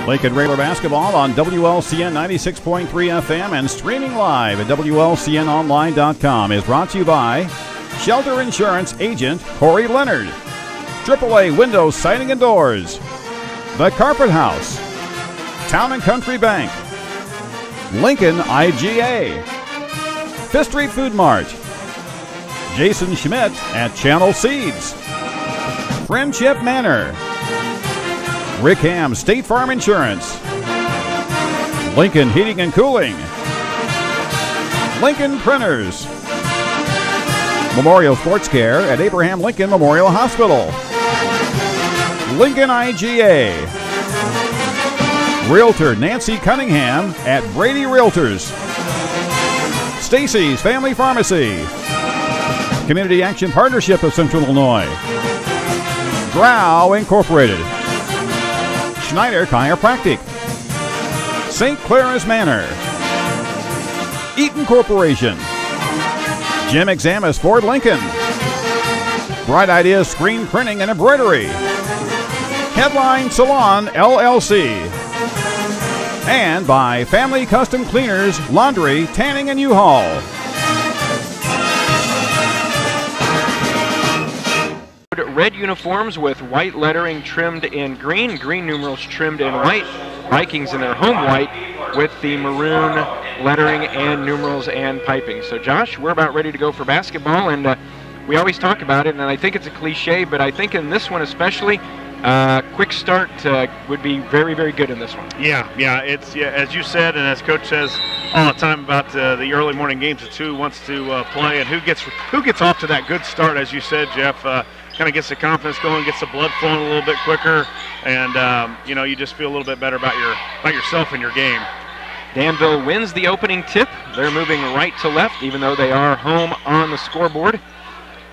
Lincoln Railer basketball on WLCN 96.3 FM and streaming live at WLCNonline.com is brought to you by Shelter Insurance Agent Corey Leonard, AAA Windows Siding and Doors, The Carpet House, Town & Country Bank, Lincoln IGA, Fifth Street Food Mart, Jason Schmidt at Channel Seeds, Friendship Manor, Rick Ham State Farm Insurance, Lincoln Heating and Cooling, Lincoln Printers, Memorial Sports Care at Abraham Lincoln Memorial Hospital, Lincoln IGA, Realtor Nancy Cunningham at Brady Realtors, Stacy's Family Pharmacy, Community Action Partnership of Central Illinois, Grau Incorporated, Schneider Chiropractic, St. Clara's Manor, Eaton Corporation, Jim Examus Ford Lincoln, Bright Ideas Screen Printing and Embroidery, Headline Salon LLC, and by Family Custom Cleaners, Laundry, Tanning, and U-Haul. Red uniforms with white lettering trimmed in green, green numerals trimmed in white. Vikings in their home white with the maroon lettering and numerals and piping. So Josh, we're about ready to go for basketball, and we always talk about it, and I think it's a cliche, but I think in this one especially, quick start would be very, very good in this one. Yeah, it's as you said, and as Coach says all the time about the early morning games, it's who wants to play and who gets off to that good start, as you said, Jeff. Kind of gets the confidence going, gets the blood flowing a little bit quicker, and you just feel a little bit better about yourself and your game. Danville wins the opening tip. They're moving right to left, even though they are home on the scoreboard.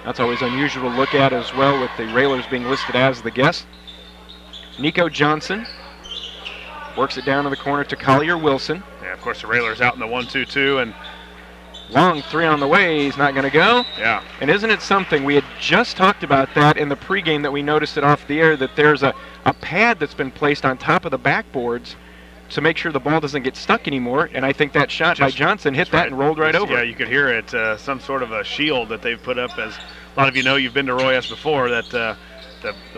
That's always unusual to look at as well, with the Railers being listed as the guest. Nico Johnson works it down in the corner to Collier Wilson. Yeah, of course the Railers out in the 1-2-2, and long three on the way, he's not going to go. Yeah. And isn't it something, we had just talked about that in the pregame that we noticed it off the air, that there's a pad that's been placed on top of the backboards to make sure the ball doesn't get stuck anymore, and I think that shot by Johnson hit that and rolled right over. Yeah, you could hear it, some sort of a shield that they've put up. As a lot of you know, you've been to Roy S before, that the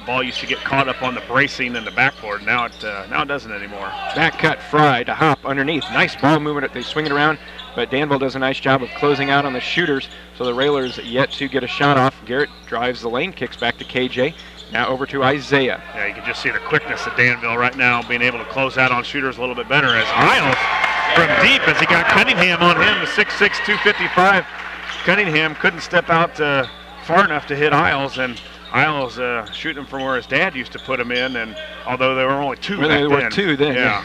ball used to get caught up on the bracing and the backboard. Now it doesn't anymore. Back cut, Fry to Hop underneath. Nice ball movement. They swing it around, but Danville does a nice job of closing out on the shooters, so the Railers yet to get a shot off. Garrett drives the lane, kicks back to KJ. Now over to Isaiah. Yeah, you can just see the quickness of Danville right now, being able to close out on shooters a little bit better, as Isles from deep, as he got Cunningham on him, the 6'6", 255. Cunningham couldn't step out far enough to hit Isles, and Isles shooting from where his dad used to put him in, and although there were only two back then. There were two then. Yeah.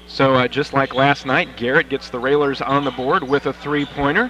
So just like last night, Garrett gets the Railers on the board with a three-pointer.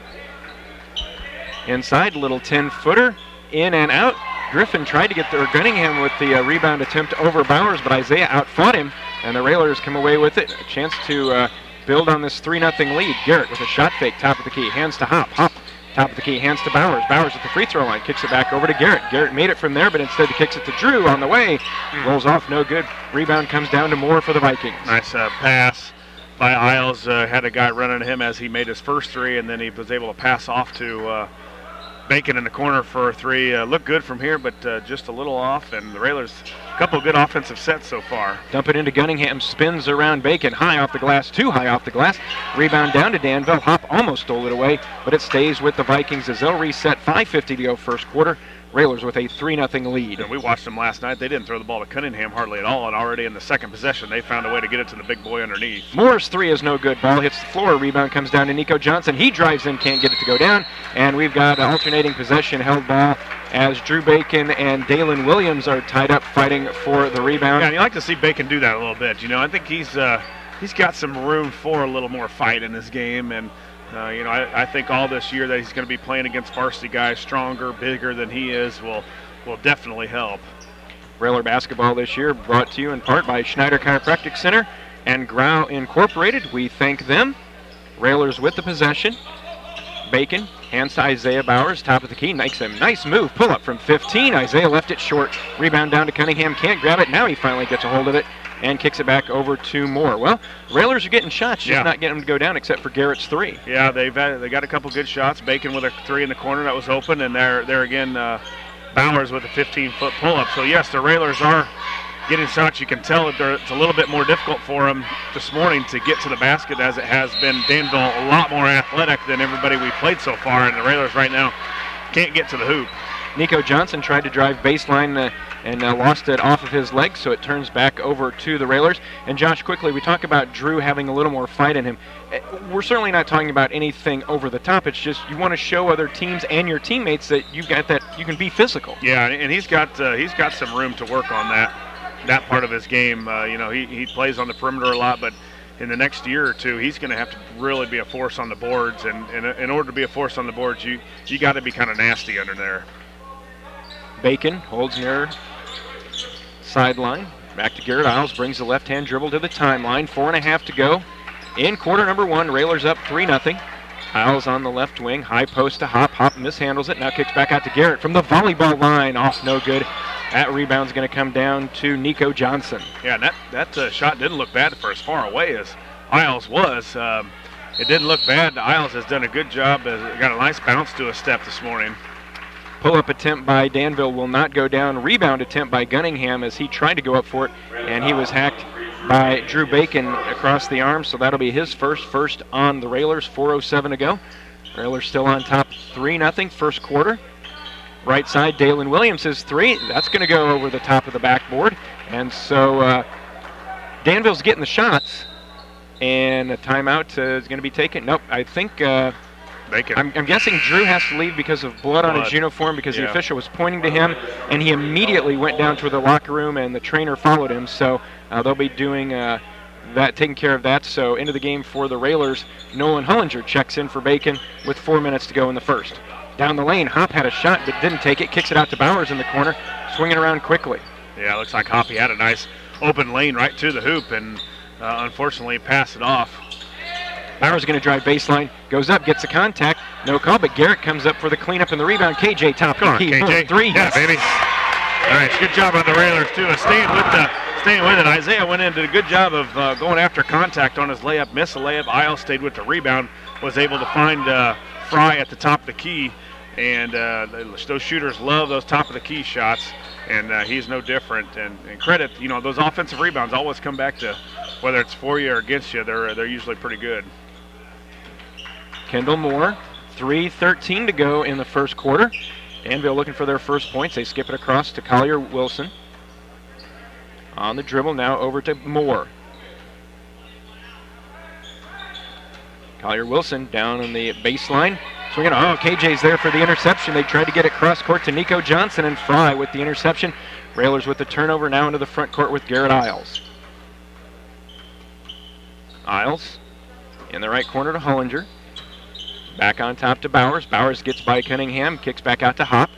Inside, little 10-footer, in and out. Griffin tried to get Gunningham with the rebound attempt over Bowers, but Isaiah outfought him, and the Railers come away with it. A chance to build on this 3-0 lead. Garrett with a shot fake, top of the key, hands to Hop. Hop, top of the key, hands to Bowers. Bowers at the free throw line, kicks it back over to Garrett. Garrett made it from there, but instead he kicks it to Drew on the way. Rolls off, no good. Rebound comes down to Moore for the Vikings. Nice pass by Isles. Had a guy running to him as he made his first three, and then he was able to pass off to Bacon in the corner for a three. Looked good from here, but just a little off, and the Railers, a couple of good offensive sets so far. Dump it into Gunningham, spins around Bacon, high off the glass, too high off the glass. Rebound down to Danville. Hop almost stole it away, but it stays with the Vikings as they'll reset. 5:50 to go first quarter. Railers with a 3-0 lead. And we watched them last night. They didn't throw the ball to Cunningham hardly at all, and already in the second possession, they found a way to get it to the big boy underneath. Moore's three is no good. Ball hits the floor. Rebound comes down to Nico Johnson. He drives in, can't get it to go down. And we've got alternating possession, held ball, as Drew Bacon and Dalen Williams are tied up fighting for the rebound. Yeah, and you like to see Bacon do that a little bit. You know, I think he's got some room for a little more fight in his game, and I think all this year that he's going to be playing against varsity guys stronger, bigger than he is will definitely help. Railer basketball this year brought to you in part by Schneider Chiropractic Center and Grau Incorporated. We thank them. Railers with the possession. Bacon hands to Isaiah Bowers, top of the key, makes a nice move, pull up from 15. Isaiah left it short. Rebound down to Cunningham, can't grab it. Now he finally gets a hold of it. and kicks it back over to Moore. Well, Railers are getting shots, just not getting them to go down, except for Garrett's 3. Yeah, they got a couple good shots. Bacon with a 3 in the corner that was open, and there again, Bowers with a 15-foot pull-up. So yes, the Railers are getting shots. You can tell that it's a little bit more difficult for them this morning to get to the basket, as it has been. Danville a lot more athletic than everybody we've played so far, and the Railers right now can't get to the hoop. Nico Johnson tried to drive baseline and lost it off of his leg, so it turns back over to the Railers. And Josh, quickly, we talk about Drew having a little more fight in him. We're certainly not talking about anything over the top. It's just you want to show other teams and your teammates that you've got that you can be physical. Yeah, and he's got some room to work on that part of his game. He plays on the perimeter a lot, but in the next year or two, he's going to have to really be a force on the boards. And in order to be a force on the boards, you got to be kind of nasty under there. Bacon holds near sideline. Back to Garrett Isles, brings the left-hand dribble to the timeline. 4.5 to go in quarter number 1. Railers up 3-0. Isles on the left wing, high post to Hop. Hop mishandles it, now kicks back out to Garrett from the volleyball line. Off, no good. That rebound's going to come down to Nico Johnson. Yeah, and that shot didn't look bad for as far away as Isles was. It didn't look bad. Isles has done a good job. Got a nice bounce to a step this morning. Pull-up attempt by Danville will not go down. Rebound attempt by Gunningham as he tried to go up for it, and he was hacked by Drew Bacon across the arm, so that'll be his first on the Railers. 4:07 to go. Railers still on top 3-0 first quarter. Right side, Dalen Williams is 3. That's going to go over the top of the backboard, and so Danville's getting the shots, and a timeout is going to be taken. Nope, I think I'm guessing Drew has to leave because of blood on his uniform, because the official was pointing to him, and he immediately went down to the locker room, and the trainer followed him. So they'll be doing taking care of that. So into the game for the Railers, Nolan Hullinger checks in for Bacon with 4 minutes to go in the first. Down the lane, Hop had a shot but didn't take it. Kicks it out to Bowers in the corner, swinging around quickly. Yeah, it looks like Hoppy had a nice open lane right to the hoop, and unfortunately passed it off. Bowers going to drive baseline, goes up, gets a contact, no call, but Garrett comes up for the cleanup and the rebound. KJ top Come on, KJ. 3. Yeah, baby. All right, good job on the Railers too. Staying with it. Isaiah went in, did a good job of going after contact on his layup, missed the layup. Isles stayed with the rebound, was able to find Fry at the top of the key, and those shooters love those top of the key shots, and he's no different. And credit, those offensive rebounds always come back to whether it's for you or against you. They're usually pretty good. Kendall Moore, 3:13 to go in the first quarter. Danville looking for their first points. They skip it across to Collier Wilson. On the dribble, now over to Moore. Collier Wilson down on the baseline. Swinging. KJ's there for the interception. They tried to get it cross court to Nico Johnson, and Fry with the interception. Railers with the turnover now into the front court with Garrett Isles. Isles in the right corner to Hullinger. Back on top to Bowers. Bowers gets by Cunningham, kicks back out to Hop.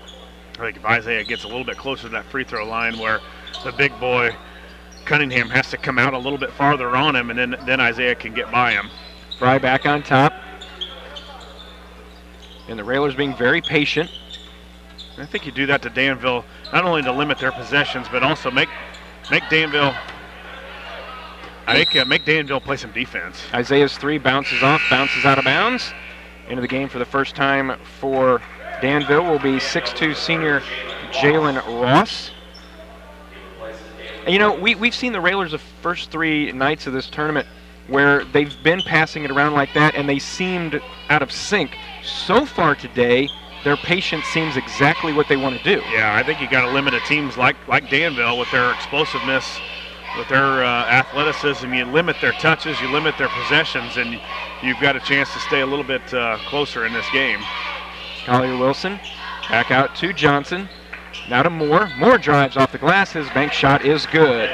I think if Isaiah gets a little bit closer to that free throw line where the big boy Cunningham has to come out a little bit farther on him, and then Isaiah can get by him. Fry back on top. And the Railers being very patient. I think you do that to Danville, not only to limit their possessions, but also make Danville play some defense. Isaiah's 3 bounces off, bounces out of bounds. Into the game for the first time for Danville will be 6'2" senior Jalen Ross. And we've seen the Railers the first 3 nights of this tournament where they've been passing it around like that, and they seemed out of sync. So far today, their patience seems exactly what they want to do. Yeah, I think you got to limit teams like Danville with their explosiveness, with their athleticism. You limit their touches, you limit their possessions, and you've got a chance to stay a little bit closer in this game. Collier Wilson back out to Johnson. Now to Moore. Moore drives off the glass. His bank shot is good.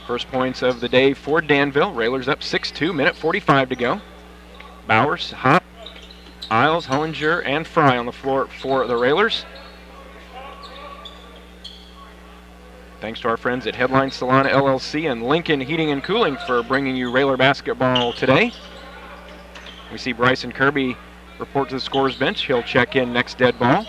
First points of the day for Danville. Railers up 6-2, minute 45 to go. Bowers, Hop, Isles, Hullinger, and Fry on the floor for the Railers. Thanks to our friends at Headline Salon LLC and Lincoln Heating and Cooling for bringing you Railer basketball today. We see Bryson Kirby report to the scorer's bench. He'll check in next dead ball.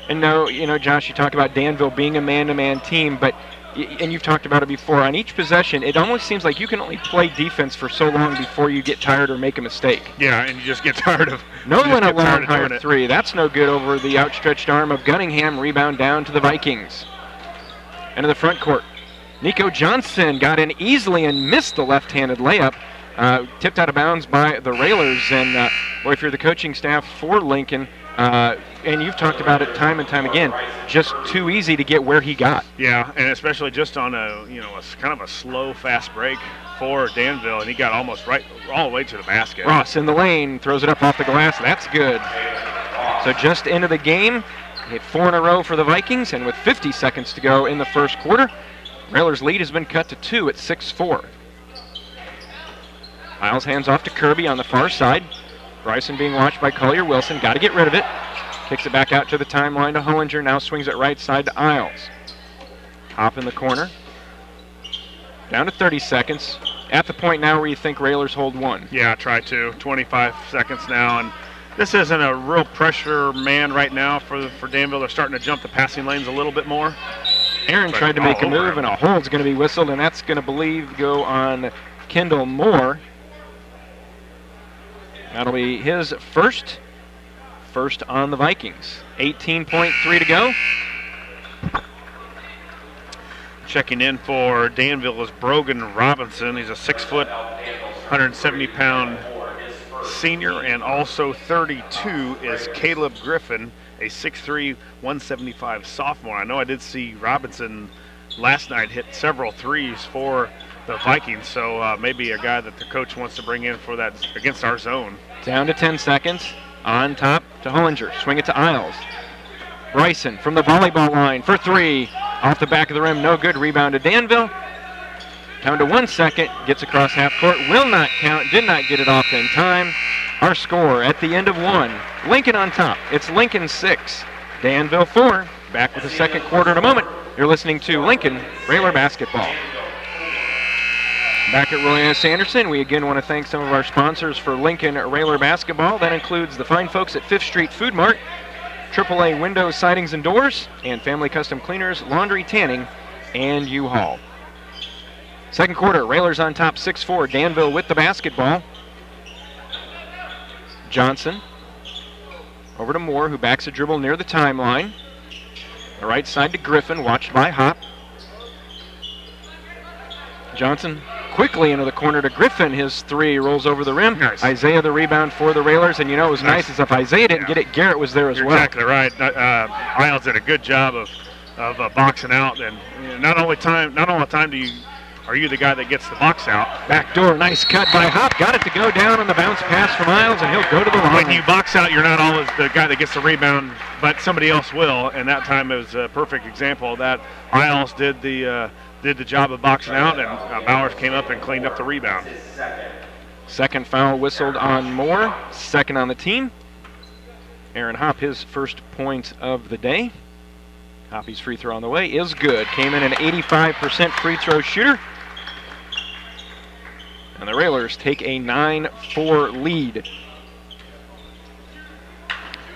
And no, Josh, you talk about Danville being a man-to-man team, but and you've talked about it before, on each possession, it almost seems like you can only play defense for so long before you get tired or make a mistake. Yeah, and you just get tired of Nolan a long high three. That's no good over the outstretched arm of Gunningham. Rebound down to the Vikings. Into the front court. Nico Johnson got in easily and missed the left-handed layup. Tipped out of bounds by the Railers. And, boy, if you're the coaching staff for Lincoln, and you've talked about it time and time again, just too easy to get where he got. Yeah, and especially just on a kind of a slow, fast break for Danville, and he got almost all the way to the basket. Ross in the lane, throws it up off the glass. That's good. So just into the game, hit 4 in a row for the Vikings, and with 50 seconds to go in the first quarter, Railers' lead has been cut to 2 at 6-4. Miles hands off to Kirby on the far side. Bryson being watched by Collier Wilson. Got to get rid of it. Kicks it back out to the timeline to Hollinger. Now swings it right side to Isles. Hop in the corner. Down to 30 seconds. At the point now where you think Railers hold one. Yeah, try to. 25 seconds now. And this isn't a real pressure man right now for Danville. They're starting to jump the passing lanes a little bit more. Aaron tried to make a move, and a hold's going to be whistled, and that's going to go on Kendall Moore. That'll be his first on the Vikings. 18.3 to go. Checking in for Danville is Brogan Robinson. He's a 6-foot, 170-pound senior, and also 32 is Caleb Griffin, a 6'3", 175 sophomore. I know I did see Robinson last night hit several threes for the Vikings, so maybe a guy that the coach wants to bring in for that against our zone. Down to 10 seconds. On top to Hollinger. Swing it to Isles. Bryson from the volleyball line for 3. Off the back of the rim, no good. Rebound to Danville. Down to 1 second. Gets across half court. Will not count. Did not get it off in time. Our score at the end of 1. Lincoln on top. It's Lincoln 6. Danville 4. Back with the second quarter in a moment. You're listening to Lincoln Railer Basketball. Back at Roy S. Anderson, we again want to thank some of our sponsors for Lincoln Railer Basketball. That includes the fine folks at 5th Street Food Mart, AAA Windows, Sidings, and Doors, and Family Custom Cleaners, Laundry, Tanning, and U-Haul. Second quarter, Railers on top 6-4. Danville with the basketball. Johnson over to Moore, who backs a dribble near the timeline. The right side to Griffin, watched by Hop. Johnson quickly into the corner to Griffin. His 3 rolls over the rim. Nice. Isaiah the rebound for the Railers, and it was nice as if Isaiah didn't get it, Garrett was there as You're well. Exactly right. Isles did a good job of boxing out, and not all the time are you the guy that gets the box out. Backdoor, nice cut by Hop. Got it to go down on the bounce pass from Isles, and he'll go to the line. When you box out, you're not always the guy that gets the rebound, but somebody else will, and that time it was a perfect example of that. Isles did the job of boxing out, and Bowers came up and cleaned up the rebound. Second foul whistled on Moore, second on the team. Aaron Hop, his first point of the day. Hoppy's free throw on the way is good. Came in an 85% free throw shooter. And the Railers take a 9-4 lead.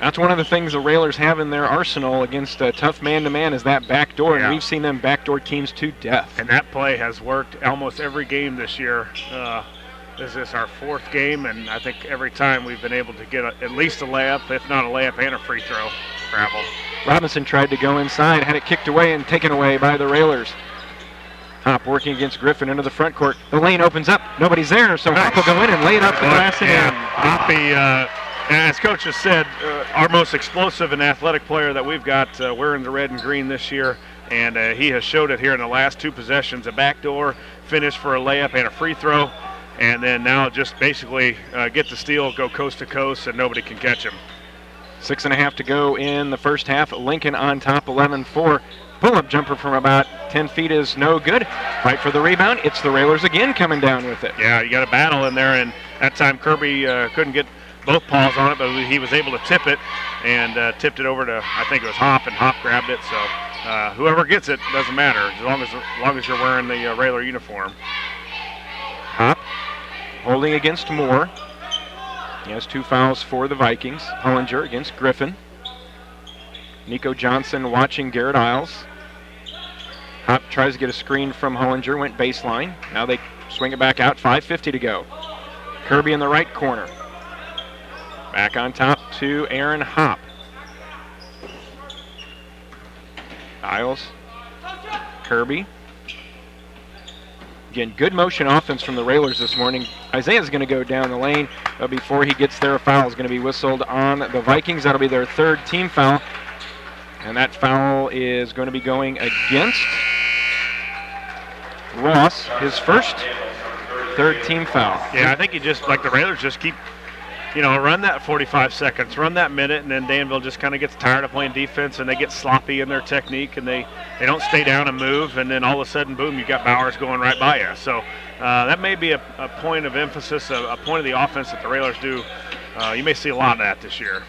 That's one of the things the Railers have in their arsenal against a tough man-to-man is that backdoor, and we've seen them backdoor teams to death. And that play has worked almost every game this year. This is our 4th game, and I think every time we've been able to get at least a layup, if not a layup and a free throw. Travel. Robinson tried to go inside, had it kicked away and taken away by the Railers. Hop working against Griffin into the front court. The lane opens up. Nobody's there, so Hop will go in and lay it up the glass and in. Hoppy, as Coach has said, our most explosive and athletic player that we've got wearing the red and green this year, and he has showed it here in the last 2 possessions, a backdoor finish for a layup and a free throw, and then now just basically get the steal, go coast to coast, and nobody can catch him. 6.5 to go in the first half. Lincoln on top 11-4. Pull-up jumper from about 10 feet is no good. Fight for the rebound. It's the Railers again coming down with it. Yeah, you got a battle in there, and that time Kirby couldn't get both paws on it, but he was able to tip it and tipped it over to, I think it was Hop, and Hop grabbed it. So whoever gets it, doesn't matter, as long as you're wearing the Railer uniform. Hop holding against Moore. He has 2 fouls for the Vikings. Hollinger against Griffin. Nico Johnson watching Garrett Isles. Hop tries to get a screen from Hollinger, went baseline. Now they swing it back out, 5:50 to go. Kirby in the right corner. Back on top to Aaron Hop. Isles. Kirby. Again, good motion offense from the Railers this morning. Isaiah's going to go down the lane, but before he gets there, a foul is going to be whistled on the Vikings. That'll be their third team foul. And that foul is going to be going against Ross, his first third team foul. Yeah, I think you just, like the Railers just keep, run that 45 seconds, run that minute, and then Danville just kind of gets tired of playing defense, and they get sloppy in their technique, and they don't stay down and move, and then all of a sudden, boom, you got Bowers going right by you. So that may be a point of emphasis, a point of the offense that the Railers do. You may see a lot of that this year.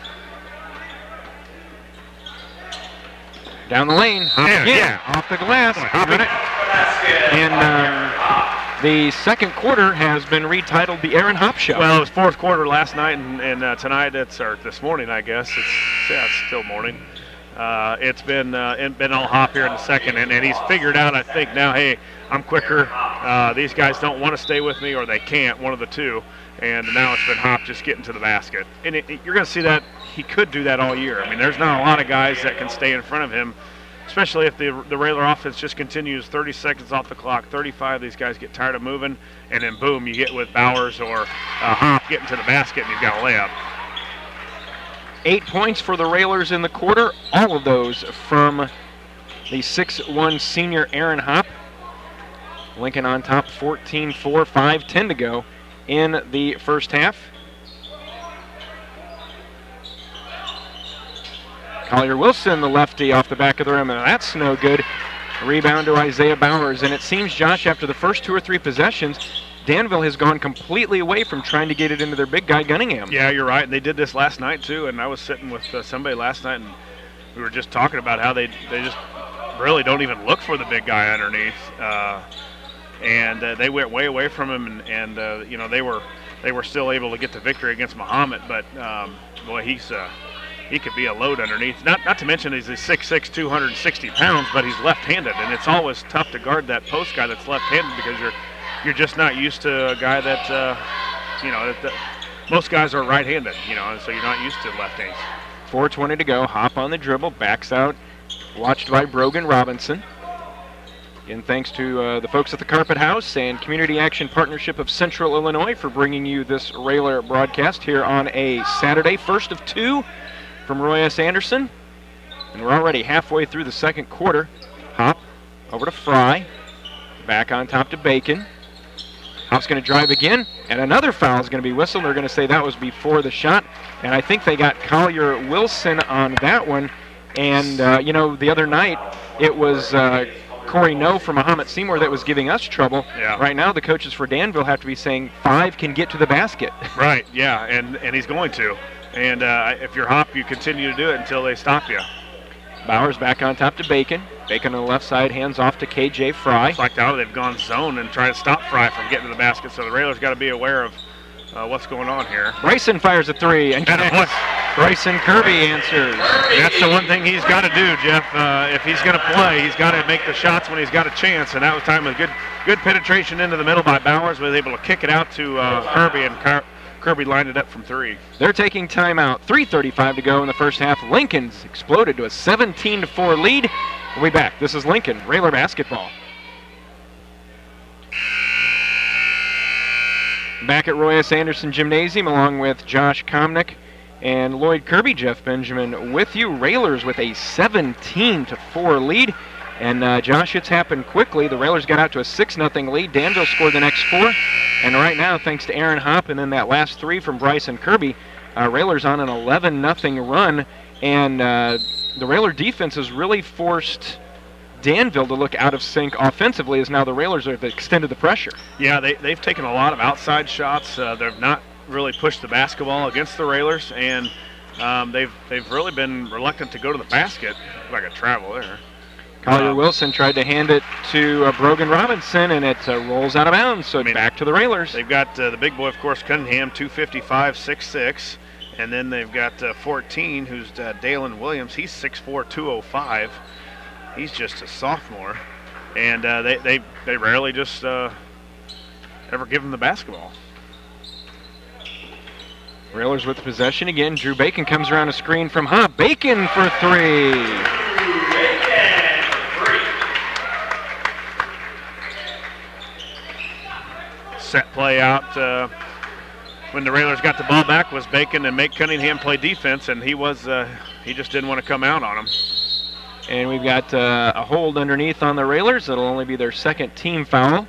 Down the lane, off the glass. And the second quarter has been retitled the Aaron Hop Show. Well, it was fourth quarter last night, and tonight or this morning, I guess. It's still morning. It's been all Hop here in the second, and he's figured out, I think, now, hey, I'm quicker. These guys don't want to stay with me, or they can't, one of the two. And now it's been Hop just getting to the basket. And you're going to see that he could do that all year. I mean, there's not a lot of guys that can stay in front of him, especially if the Railer offense just continues 30 seconds off the clock, 35, these guys get tired of moving, and then boom, you get with Bowers or Hop getting to the basket, and you've got a layup. 8 points for the Railers in the quarter, all of those from the 6'1 senior Aaron Hop. Lincoln on top, 14-4, 5:10 to go in the first half. Collier Wilson, the lefty, off the back of the rim, and that's no good. Rebound to Isaiah Bowers, and it seems, Josh, after the first 2 or 3 possessions, Danville has gone completely away from trying to get it into their big guy, Gunningham. Yeah, you're right. They did this last night, too, and I was sitting with somebody last night, and we were just talking about how they just really don't even look for the big guy underneath. And they went way away from him, and they were still able to get the victory against Muhammad. But boy, he could be a load underneath. Not to mention he's a 6'6", 260 pounds, but he's left-handed, and it's always tough to guard that post guy that's left-handed because you're just not used to a guy that most guys are right-handed, and so you're not used to left hands. 4:20 to go. Hop on the dribble, backs out, watched by Brogan Robinson. Again, thanks to the folks at the Carpet House and Community Action Partnership of Central Illinois for bringing you this Railer broadcast here on a Saturday, first of 2 from Roy S. Anderson. And we're already halfway through the second quarter. Hop over to Fry, back on top to Bacon. Hop's going to drive again, and another foul is going to be whistled. They're going to say that was before the shot, and I think they got Collier Wilson on that one. And, the other night it was Corey No from Muhammad Seymour that was giving us trouble. Yeah. Right now the coaches for Danville have to be saying 5 can get to the basket. Right, yeah, and he's going to. And if you're Hop, you continue to do it until they stop you. Bowers back on top to Bacon. Bacon on the left side, hands off to KJ Fry. It's like now they've gone zone and tried to stop Fry from getting to the basket, so the Railers got to be aware of what's going on here. Bryson fires a 3, and Bryson Kirby answers. That's the one thing he's got to do, Jeff. If he's going to play, he's got to make the shots when he's got a chance, and that was time with good penetration into the middle by Bowers, was able to kick it out to Kirby, and Kirby lined it up from 3. They're taking timeout. 3:35 to go in the first half. Lincoln's exploded to a 17-4 lead. We'll be back. This is Lincoln Railer basketball. Back at Roy S. Anderson Gymnasium, along with Josh Komnick and Lloyd Kirby. Jeff Benjamin with you. Railers with a 17-4 lead. And Josh, it's happened quickly. The Railers got out to a 6-0 lead. Danville scored the next 4. And right now, thanks to Aaron Hop and then that last 3 from Bryson Kirby, Railers on an 11-0 run. And the Railer defense has really forced Danville to look out of sync offensively, as now the Railers have extended the pressure. Yeah, they've taken a lot of outside shots. They've not really pushed the basketball against the Railers, and they've really been reluctant to go to the basket. Like a travel there. Collier Wilson tried to hand it to Brogan Robinson, and it rolls out of bounds, so back to the Railers. They've got the big boy, of course, Cunningham, 255, 6'6", And then they've got 14, who's Dalen Williams. He's 6'4", 205. He's just a sophomore. And they rarely just ever give him the basketball. Railers with possession again. Drew Bacon comes around a screen from Hop. Bacon for three. Set play out when the Railers got the ball back was Bacon and make Cunningham play defense, and he just didn't want to come out on him. And we've got a hold underneath on the Railers. It'll only be their second team foul.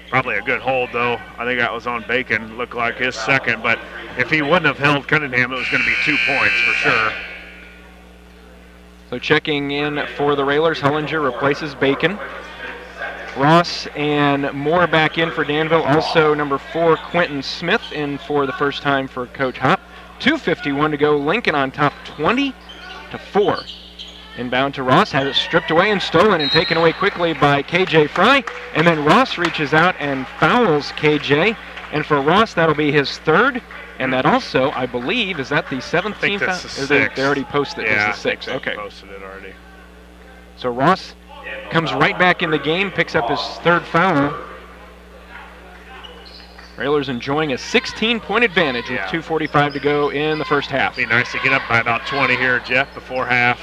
Probably a good hold, though. I think that was on Bacon. Looked like his second, but if he wouldn't have held Cunningham, it was going to be 2 points for sure. So checking in for the Railers, Hullinger replaces Bacon. Ross and Moore back in for Danville. Also number 4, Quentin Smith, in for the first time for Coach Hop. 2:51 to go. Lincoln on top, 20-4. Inbound to Ross, has it stripped away and stolen and taken away quickly by KJ Fry. And then Ross reaches out and fouls KJ. And for Ross, that'll be his third. And that also, I believe, is that the 7th team foul? They already posted it as the 6th. Okay. Posted it already. So Ross comes right back in the game, picks up his third foul. Railers enjoying a 16-point advantage with 2:45 to go in the first half. Be nice to get up by about 20 here, Jeff, before half.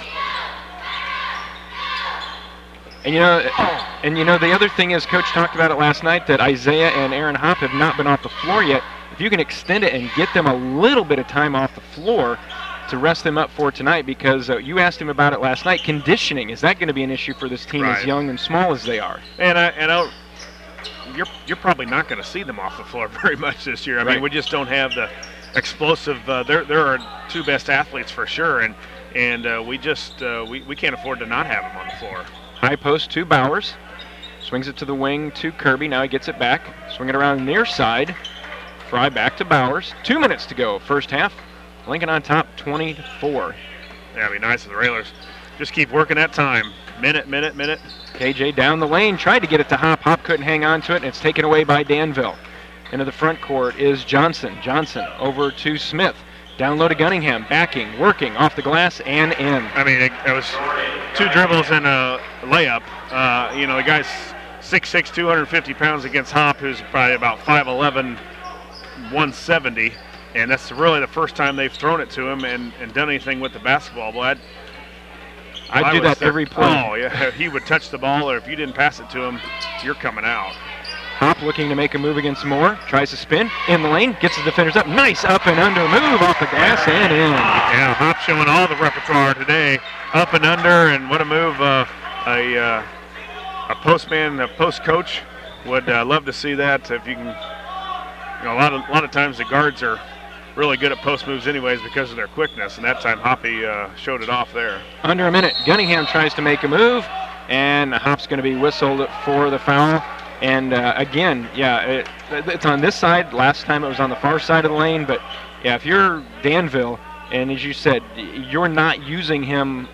And you know the other thing is, Coach talked about it last night, that Isaiah and Aaron Hop have not been off the floor yet. If you can extend it and get them a little bit of time off the floor to rest them up for tonight, because you asked him about it last night, conditioning, is that going to be an issue for this team as young and small as they are? And you're probably not going to see them off the floor very much this year. I mean, we just don't have the explosive. There are 2 best athletes for sure, and we can't afford to not have them on the floor. High post to Bowers, swings it to the wing to Kirby. Now he gets it back, swing it around the near side. Fry back to Bowers. 2 minutes to go, first half. Lincoln on top, 20-4. Yeah, it'd be nice if the Railers just keep working that time. Minute. KJ down the lane, tried to get it to Hop. Hop couldn't hang on to it, and it's taken away by Danville. Into the front court is Johnson. Johnson over to Smith. Down low to Gunningham, backing, working, off the glass, and in. I mean, it was 2 dribbles and a layup. The guy's 6'6", 250 pounds against Hop, who's probably about 5'11", 170. And that's really the first time they've thrown it to him and done anything with the basketball. Boy, I'd do that every play. Oh, yeah, he would touch the ball, or if you didn't pass it to him, you're coming out. Hop looking to make a move against Moore. Tries to spin in the lane. Gets his defenders up. Nice up and under move off the glass and in. Yeah, Hop showing all the repertoire today. Up and under, and what a move. A postman, a post coach would love to see that. If you can, a lot of times the guards are really good at post moves anyways because of their quickness, and that time Hoppy showed it off there. Under a minute. Gunningham tries to make a move, and Hop's going to be whistled for the foul. And again, it's on this side. Last time it was on the far side of the lane. But, yeah, if you're Danville, and as you said, you're not using him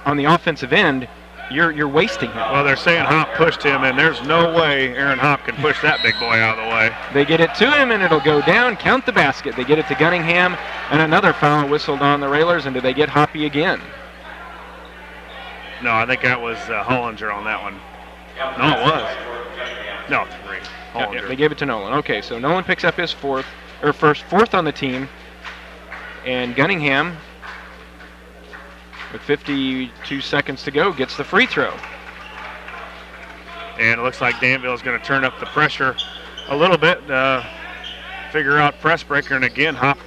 on the offensive end, you're wasting him. Well, they're saying Hop pushed him, and there's no way Aaron Hop can push that big boy out of the way. They get it to him, and it'll go down. Count the basket. They get it to Gunningham, and another foul whistled on the Railers. And do they get Hoppy again? No, I think that was Hollinger on that one. No, it was. No, 3. Yeah, they gave it to Nolan. Okay, so Nolan picks up his fourth on the team. And Gunningham, with 52 seconds to go, gets the free throw. And it looks like Danville is going to turn up the pressure a little bit, figure out press breaker. And again, Hop,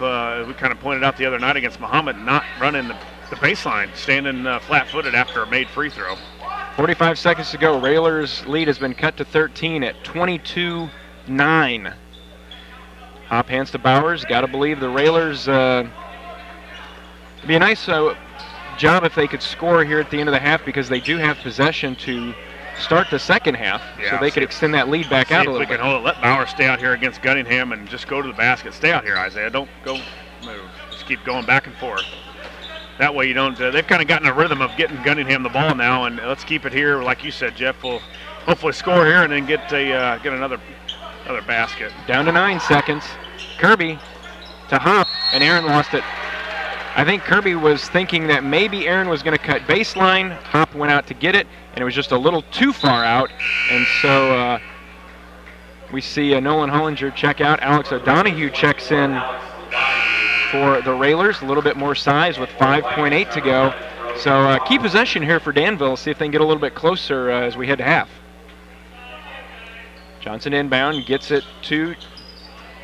we kind of pointed out the other night against Muhammad, not running the baseline, standing flat-footed after a made free throw. 45 seconds to go. Railers' lead has been cut to 13 at 22-9. Hop hands to Bowers. Got to believe the Railers. It'd be a nice job if they could score here at the end of the half, because they do have possession to start the second half, so they could extend that lead back out a little bit. We can hold it. Let Bowers stay out here against Gunningham and just go to the basket. Stay out here, Isaiah. Don't go move. Just keep going back and forth. That way you don't. They've kind of gotten a rhythm of getting Gunningham the ball now, and let's keep it here. Like you said, Jeff, we'll hopefully score here and then get another Another basket. Down to 9 seconds. Kirby to Hop, and Aaron lost it. I think Kirby was thinking that maybe Aaron was going to cut baseline. Hop went out to get it, and it was just a little too far out. And so we see Nolan Hollinger check out. Alex O'Donohue checks in for the Railers. A little bit more size with 5.8 to go. So key possession here for Danville. See if they can get a little bit closer as we head to half. Johnson inbound, gets it to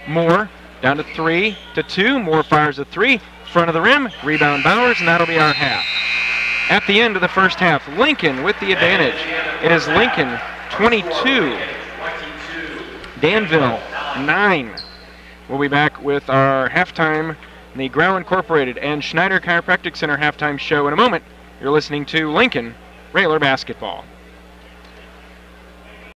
Moore. Down to 3 to 2. Moore fires a 3. Front of the rim. Rebound Bowers, and that'll be our half. At the end of the first half, Lincoln with the advantage. It is Lincoln 22. Danville 9. We'll be back with our halftime, the Grau Incorporated and Schneider Chiropractic Center halftime show in a moment. You're listening to Lincoln Railer Basketball.